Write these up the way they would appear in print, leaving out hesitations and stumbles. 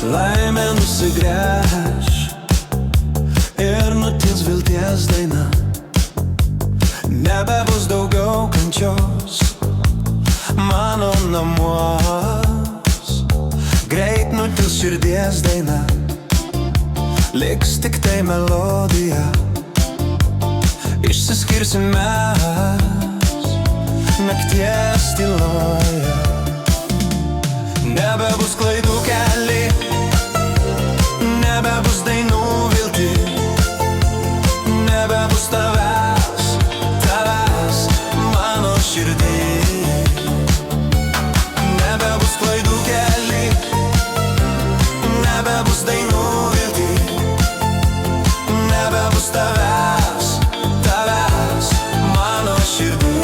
Laimė nusigręš ir nutils vilties daina. Nebebus daugiau kančios mano namuos. Greit nutils širdies daina, liks tik tai melodija. Išsiskirsim mes nakties tyloje. Nebebus klaidų keli, nebebus dainų vilti, nebebus tavęs, tavęs mano širdį. Nebebus klaidų keli, nebebus dainų vilti, nebebus tavęs, tavęs mano širdį.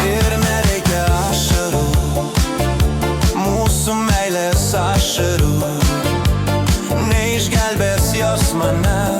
Ir nereikia ašarų, mūsų meilės ašarų, neišgelbės jos mane.